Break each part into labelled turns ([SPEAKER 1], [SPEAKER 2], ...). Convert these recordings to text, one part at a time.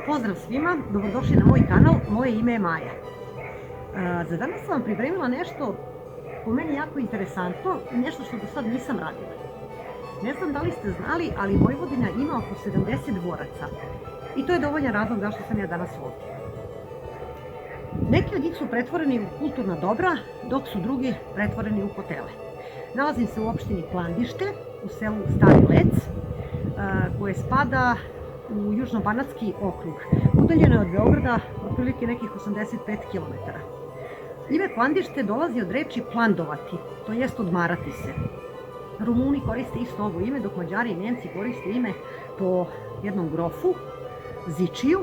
[SPEAKER 1] Pozdrav svima, dobrodošli na moj kanal, moje ime je Maja. Za danas sam vam pripremila nešto po meni jako interesantno i nešto što do sad nisam radila. Ne znam da li ste znali, ali Vojvodina ima oko 70 dvoraca i to je dovoljan razlog zašto sam ja danas ovdje. Neki od njih su pretvoreni u kulturna dobra, dok su drugi pretvoreni u hotele. Nalazim se u opštini Plandište, u selu Stari Lec, koje spada u Južnobanatski okrug. Udaljeno je od Beograda otprilike nekih 85 km. Ime Plandište dolazi od reči plandovati, to jest odmarati se. Rumuni koriste isto ovo ime, dok Mađari i Nemci koriste ime po jednom grofu, Zičiju,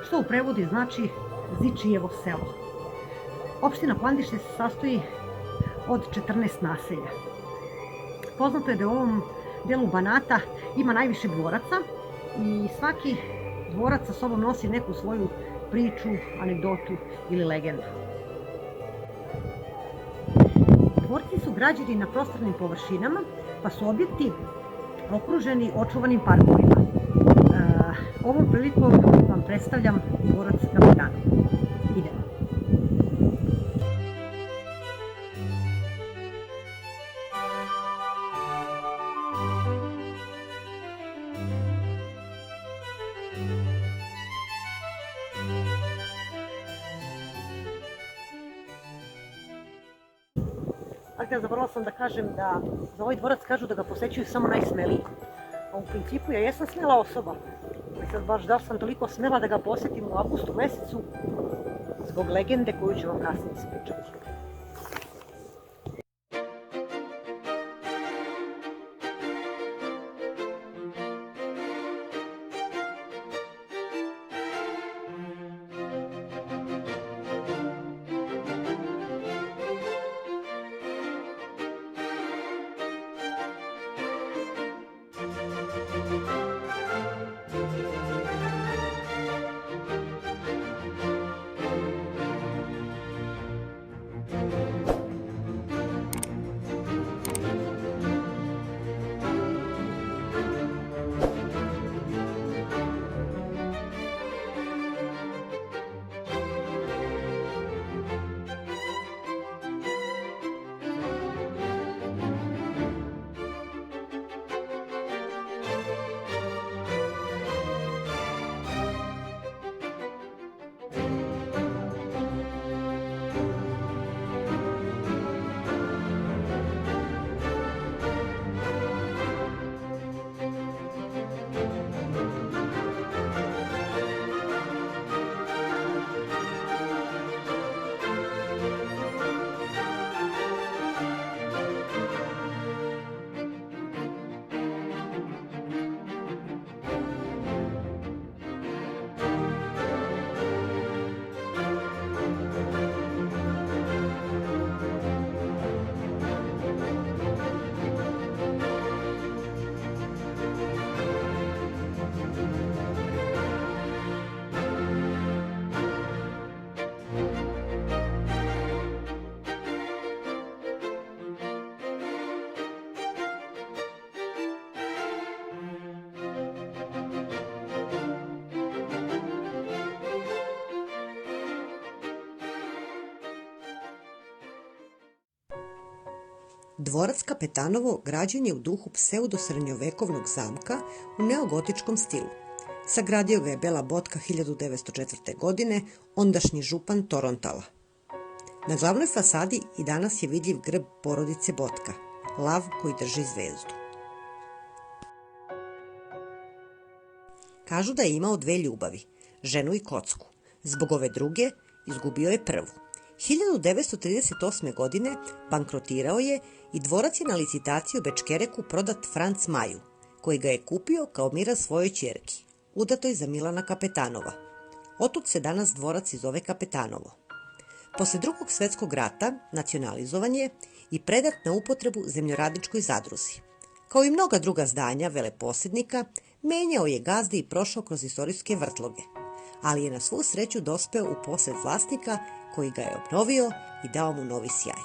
[SPEAKER 1] što u prevodi znači Zičijevo selo. Opština Plandište se sastoji od 14 naselja. Poznato je da u ovom delu Banata ima najviše dvoraca i svaki dvorac sa sobom nosi neku svoju priču, anegdotu ili legendu. Dvorci su građeni na prostornim površinama, pa su objekti okruženi očuvanim parkovima. Ovom prilikom vam predstavljam dvorac Kapetanovo. Idemo. Zaboravila sam da kažem da za ovaj dvorac kažu da ga posećuju samo najsmeliji. A u principu ja jesam smela osoba. I sad baš da sam toliko smela da ga posetim u avgustu mesecu zbog legende koju ću vam kasnije ispričati.
[SPEAKER 2] Dvorac Kapetanovo građen je u duhu pseudo-srednjovekovnog zamka u neogotičkom stilu. Sagradio ga je Bela Botka 1904. godine, ondašnji župan Torontala. Na glavnoj fasadi i danas je vidljiv grb porodice Botka, lav koji drži zvezdu. Kažu da je imao dve ljubavi, ženu i kocku. Zbog ove druge izgubio je prvu. 1938. godine bankrotirao je i dvorac je na licitaciju u Bečkereku prodat Franc Maju, koji ga je kupio kao miraz svojoj ćerki, udatoj za Milana Kapetanova. Otud se danas dvorac i zove Kapetanovo. Posle Drugog svetskog rata nacionalizovan je i predat na upotrebu zemljoradničkoj zadruzi. Kao i mnoga druga zdanja veleposjednika, menjao je gazde i prošao kroz istorijske vrtloge, ali je na svu sreću dospeo u posed vlasnika koji ga je obnovio i dao mu novi sjaj.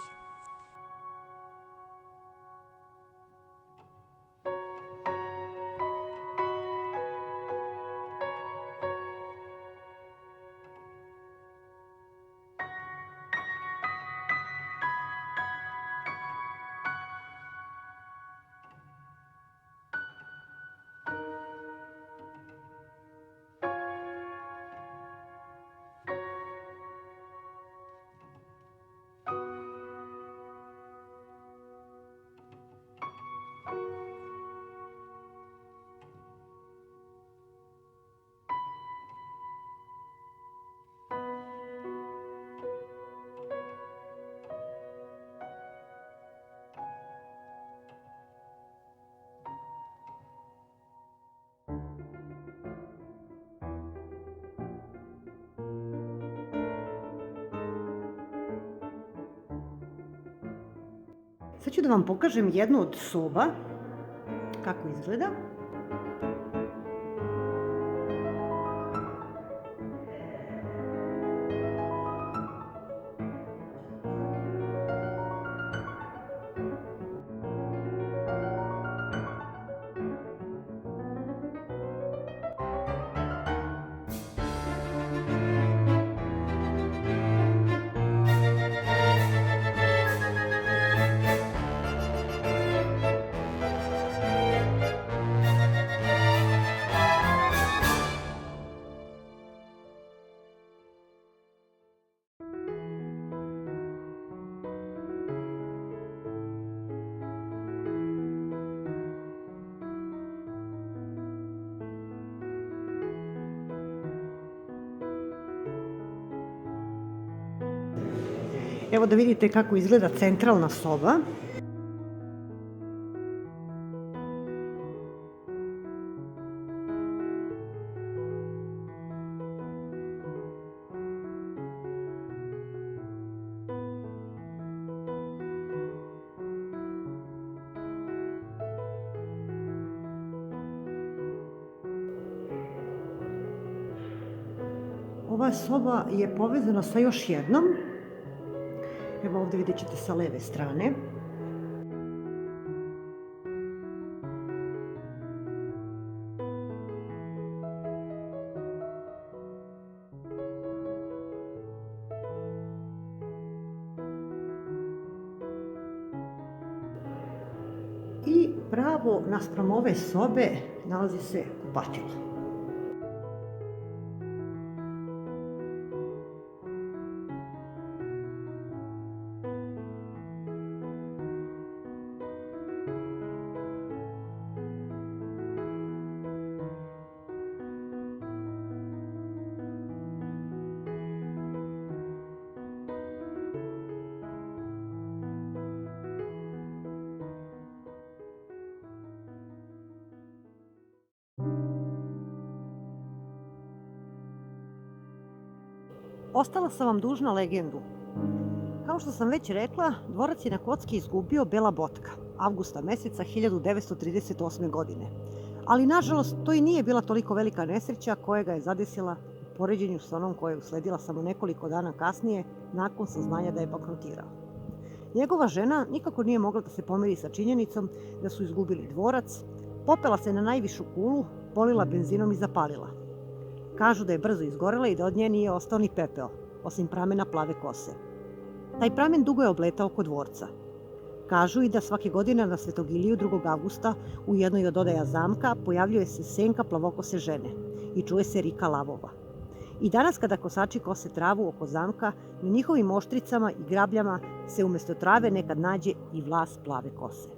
[SPEAKER 1] Sad ću da vam pokažem jednu od soba, kako izgleda. Evo da vidite kako izgleda centralna soba. Ova soba je povezana sa još jednom. Evo ovdje vidjet ćete sa leve strane. I pravo naspram ove sobe nalazi se kupatilo. Ostala sam vam dužna legendu. Kao što sam već rekla, dvorac je na kocki izgubio Bela Botka, avgusta meseca 1938. godine. Ali nažalost to i nije bila toliko velika nesreća koja ga je zadesila u poređenju s onom koja je usledila samo nekoliko dana kasnije nakon saznanja da je bankrotirao. Njegova žena nikako nije mogla da se pomiri sa činjenicom da su izgubili dvorac, popela se na najvišu kulu, polila benzinom i zapalila. Kažu da je brzo izgorela i da od nje nije ostao ni pepeo, osim pramena plave kose. Taj pramen dugo je obletao oko dvorca. Kažu i da svake godine na Svetogiliju 2. avgusta u jednoj od odaja zamka pojavljuje se senka plavokose žene i čuje se rika lavova. I danas kada kosači kose travu oko zamka, na njihovim oštricama i grabljama se umjesto trave nekad nađe i vlas plave kose.